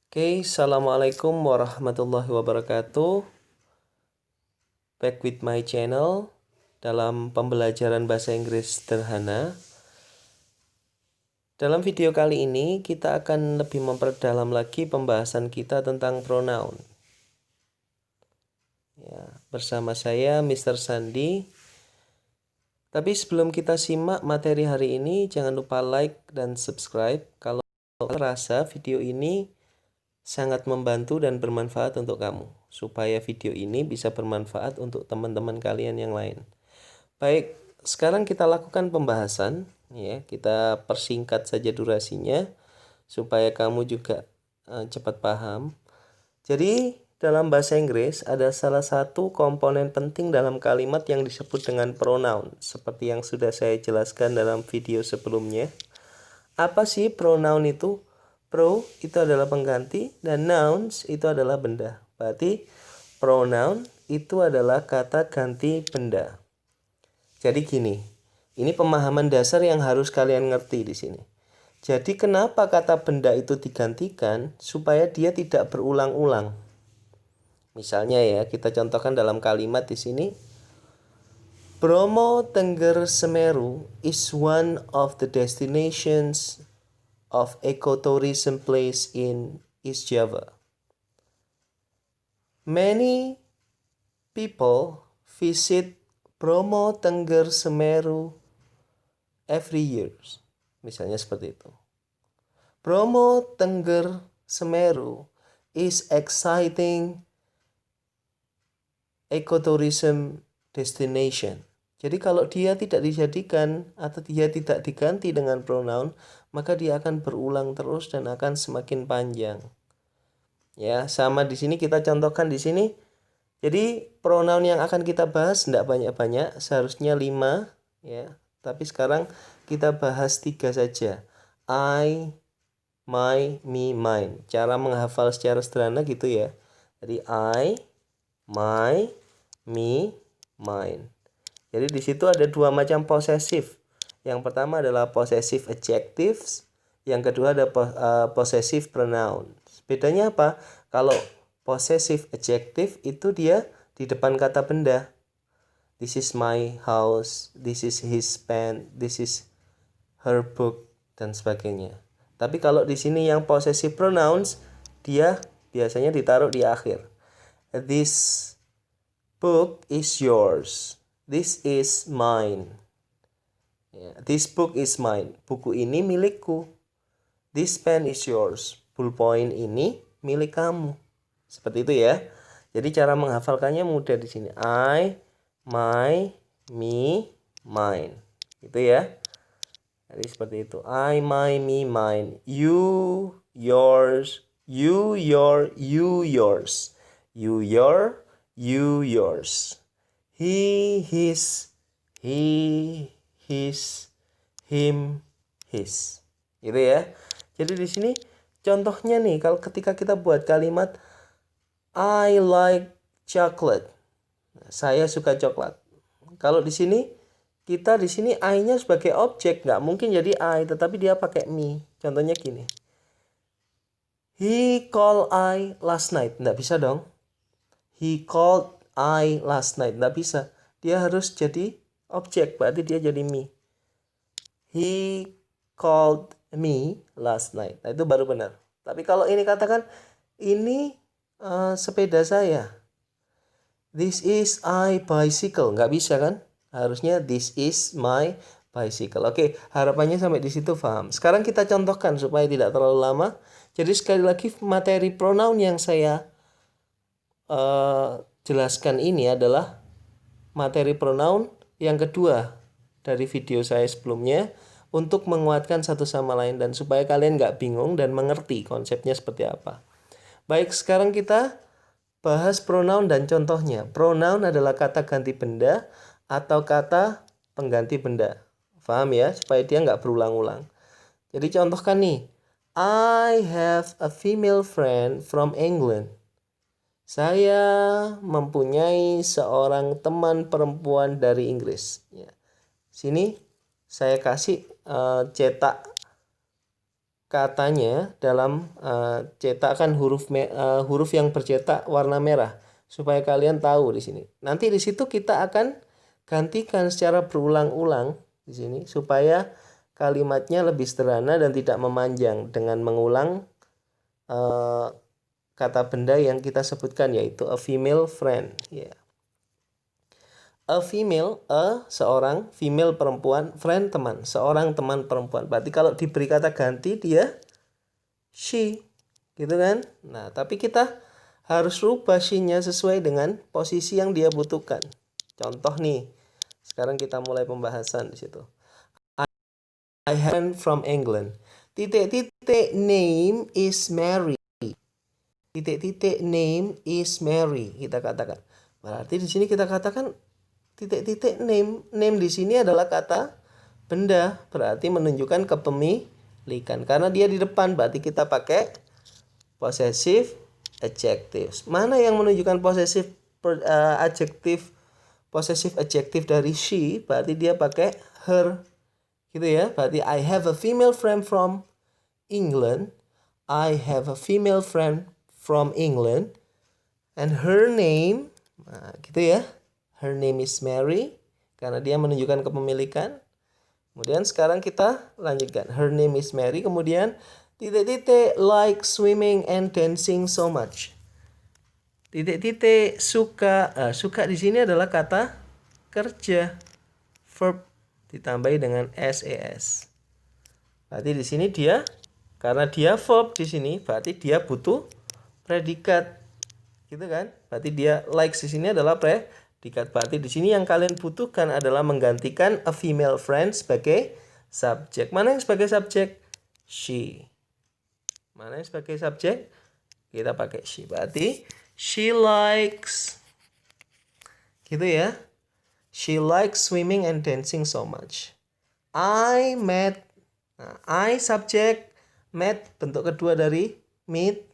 Oke, Assalamualaikum warahmatullahi wabarakatuh. Back with my channel dalam pembelajaran bahasa Inggris sederhana. Dalam video kali ini kita akan lebih memperdalam lagi pembahasan kita tentang pronoun. Ya, bersama saya Mr. Sandi. Tapi sebelum kita simak materi hari ini, jangan lupa like dan subscribe kalau rasa video ini sangat membantu dan bermanfaat untuk kamu, supaya video ini bisa bermanfaat untuk teman-teman kalian yang lain. Baik, sekarang kita lakukan pembahasan, ya. Kita persingkat saja durasinya supaya kamu juga cepat paham. Jadi, dalam bahasa Inggris ada salah satu komponen penting dalam kalimat yang disebut dengan pronoun, seperti yang sudah saya jelaskan dalam video sebelumnya. Apa sih pronoun itu? Pro itu adalah pengganti dan nouns itu adalah benda. Berarti pronoun itu adalah kata ganti benda. Jadi gini, ini pemahaman dasar yang harus kalian ngerti di sini. Jadi kenapa kata benda itu digantikan? Supaya dia tidak berulang-ulang. Misalnya ya, kita contohkan dalam kalimat di sini. Bromo Tengger Semeru is one of the destinations of ecotourism place in East Java. Many people visit Bromo Tengger Semeru every year. Misalnya seperti itu. Bromo Tengger Semeru is exciting ecotourism destination. Jadi kalau dia tidak dijadikan atau dia tidak diganti dengan pronoun, maka dia akan berulang terus dan akan semakin panjang. Ya, sama di sini kita contohkan di sini. Jadi pronoun yang akan kita bahas tidak banyak-banyak, seharusnya 5 ya. Tapi sekarang kita bahas 3 saja. I, my, me, mine. Cara menghafal secara sederhana gitu ya. Jadi I, my, me, mine. Jadi di situ ada 2 macam possessive. Yang pertama adalah possessive adjectives, yang kedua ada possessive pronoun. Bedanya apa? Kalau possessive adjective itu dia di depan kata benda. This is my house, this is his pen, this is her book, dan sebagainya. Tapi kalau di sini yang possessive pronouns, dia biasanya ditaruh di akhir. This book is yours. This is mine. This book is mine. Buku ini milikku. This pen is yours. Ballpoint ini milik kamu. Seperti itu ya. Jadi cara menghafalkannya mudah di sini. I, my, me, mine. Itu ya. Jadi seperti itu. I, my, me, mine. You, yours. You, your, you, yours. You, your, you, yours. He, his, he, his, him, his. Gitu ya. Jadi di sini contohnya nih, kalau ketika kita buat kalimat I like chocolate. Saya suka coklat. Kalau di sini kita di sini I-nya sebagai objek, nggak mungkin jadi I, tetapi dia pakai me. Contohnya gini. He called I last night. Nggak bisa dong. He called I last night. Nggak bisa. Dia harus jadi objek. Berarti dia jadi me. He called me last night. Nah, itu baru benar. Tapi kalau ini katakan, ini sepeda saya. This is I bicycle. Nggak bisa kan? Harusnya this is my bicycle. Oke, harapannya sampai di situ paham. Sekarang kita contohkan supaya tidak terlalu lama. Jadi sekali lagi materi pronoun yang saya jelaskan ini adalah materi pronoun yang kedua dari video saya sebelumnya untuk menguatkan satu sama lain dan supaya kalian nggak bingung dan mengerti konsepnya seperti apa. Baik, sekarang kita bahas pronoun dan contohnya. Pronoun adalah kata ganti benda atau kata pengganti benda. Paham ya? Supaya dia nggak berulang-ulang. Jadi contohkan nih. I have a female friend from England. Saya mempunyai seorang teman perempuan dari Inggris. Ya. Sini saya kasih cetak katanya dalam cetakan huruf yang bercetak warna merah supaya kalian tahu di sini. Nanti di situ kita akan gantikan secara berulang-ulang di sini supaya kalimatnya lebih sederhana dan tidak memanjang dengan mengulang kata benda yang kita sebutkan, yaitu a female friend. Ya. A female, seorang, female perempuan, friend teman, seorang teman perempuan. Berarti kalau diberi kata ganti dia she, gitu kan? Nah, tapi kita harus rubah she-nya sesuai dengan posisi yang dia butuhkan. Contoh nih, sekarang kita mulai pembahasan di situ. I have a friend from England. Titik-titik name is Mary. Titik-titik name is Mary. Kita katakan. Berarti di sini kita katakan titik-titik name. Name di sini adalah kata benda, berarti menunjukkan kepemilikan. Karena dia di depan, berarti kita pakai possessive adjectives. Mana yang menunjukkan possessive adjective? Possessive adjective dari she, berarti dia pakai her. Gitu ya. Berarti I have a female friend from England. I have a female friend from England. And her name, nah, gitu ya. Her name is Mary, karena dia menunjukkan kepemilikan. Kemudian sekarang kita lanjutkan. Her name is Mary. Kemudian titik-titik like swimming and dancing so much. Titik-titik suka. Suka di sini adalah kata kerja, verb ditambahi dengan SES. Berarti di sini dia, karena dia verb di sini, berarti dia butuh predikat. Gitu kan? Berarti dia likes di sini adalah predikat. Berarti di sini yang kalian butuhkan adalah menggantikan a female friend sebagai subjek. Mana yang sebagai subjek? She. Mana yang sebagai subjek? Kita pakai she. Berarti she likes, gitu ya. She likes swimming and dancing so much. I met. Nah, I subjek, met bentuk kedua dari meet.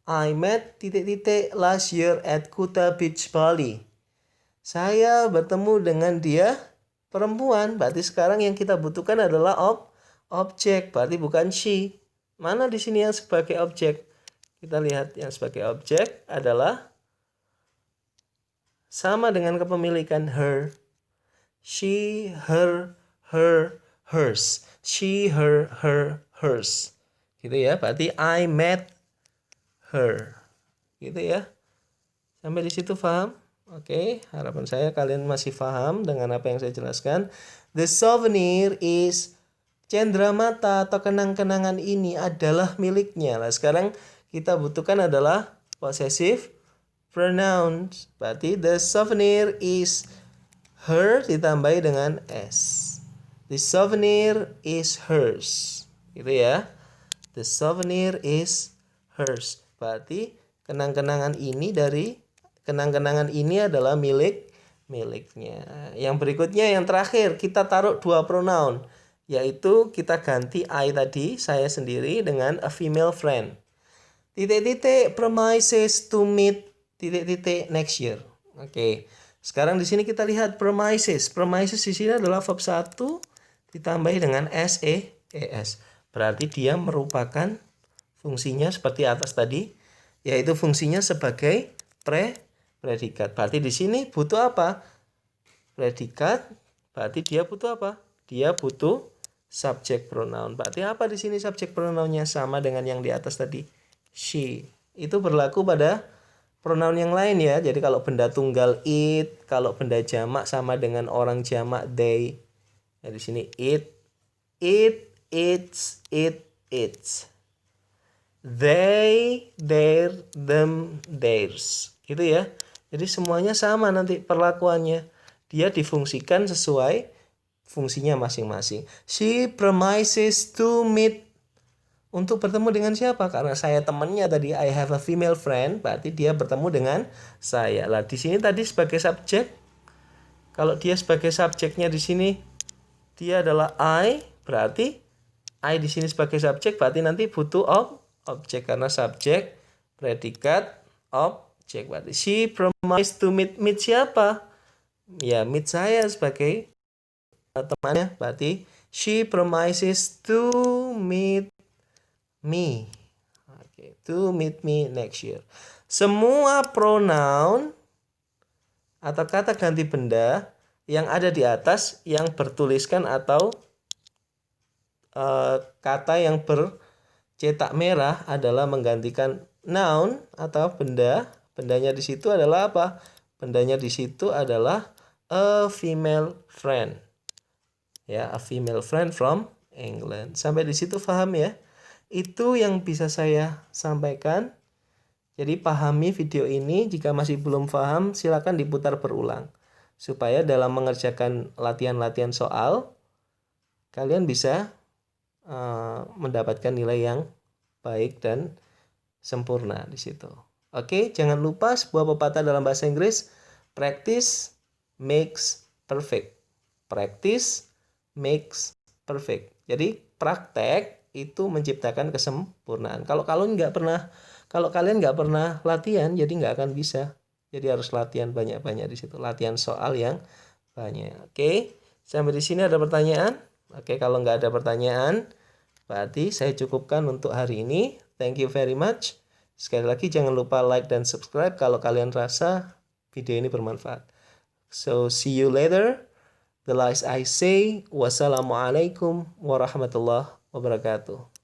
I met titik-titik last year at Kuta Beach, Bali. Saya bertemu dengan dia perempuan. Berarti sekarang yang kita butuhkan adalah objek. Berarti bukan she. Mana di sini yang sebagai objek? Kita lihat yang sebagai objek adalah sama dengan kepemilikan her. She, her, hers. She, her, hers. Gitu ya. Berarti I met her. Gitu ya. Sampai di situ paham? Oke, harapan saya kalian masih paham dengan apa yang saya jelaskan. The souvenir is, cendramata atau kenang-kenangan ini adalah miliknya. Nah, sekarang kita butuhkan adalah possessive pronouns. Berarti the souvenir is her ditambahi dengan s. The souvenir is hers. Gitu ya. The souvenir is hers. Berarti kenang-kenangan ini adalah miliknya. Yang berikutnya, yang terakhir, kita taruh dua pronoun, yaitu kita ganti I tadi, saya sendiri, dengan a female friend. Titik-titik promises to meet titik-titik next year. Oke. Sekarang di sini kita lihat promises. Promises di sini adalah verb 1 ditambahi dengan SES. Berarti dia merupakan fungsinya seperti atas tadi, yaitu fungsinya sebagai predikat. Berarti di sini butuh apa? Predikat. Berarti dia butuh apa? Dia butuh subject pronoun. Berarti apa di sini subject pronounnya? Sama dengan yang di atas tadi, she. Itu berlaku pada pronoun yang lain ya. Jadi kalau benda tunggal it, kalau benda jamak sama dengan orang jamak they. Nah, di sini it, its, its. They, their, them, theirs. Gitu ya. Jadi semuanya sama nanti perlakuannya. Dia difungsikan sesuai fungsinya masing-masing. She promises to meet. Untuk bertemu dengan siapa? Karena saya temannya tadi, I have a female friend, berarti dia bertemu dengan saya. Lah di sini tadi sebagai subjek. Kalau dia sebagai subjeknya di sini dia adalah I, berarti I di sini sebagai subjek, berarti nanti butuh objek, karena subjek, predikat, objek. Berarti she promised to meet siapa? Ya, meet saya sebagai temannya. Berarti she promises to meet me. Oke, to meet me next year. Semua pronoun atau kata ganti benda yang ada di atas yang bertuliskan atau kata yang bercetak merah adalah menggantikan noun atau benda. Bendanya di situ adalah apa? Bendanya di situ adalah a female friend. Ya, a female friend from England. Sampai di situ paham ya? Itu yang bisa saya sampaikan. Jadi pahami video ini. Jika masih belum paham, silakan diputar berulang. Supaya dalam mengerjakan latihan-latihan soal, kalian bisa mendapatkan nilai yang baik dan sempurna di situ. Oke, jangan lupa sebuah pepatah dalam bahasa Inggris, practice makes perfect. Practice makes perfect. Jadi praktek itu menciptakan kesempurnaan. Kalau kalian nggak pernah latihan, jadi nggak akan bisa. Jadi harus latihan banyak-banyak di situ. Latihan soal yang banyak. Oke, sampai di sini ada pertanyaan? Oke, kalau nggak ada pertanyaan, berarti saya cukupkan untuk hari ini. Thank you very much. Sekali lagi jangan lupa like dan subscribe kalau kalian rasa video ini bermanfaat. So see you later. The last I say, wassalamualaikum warahmatullahi wabarakatuh.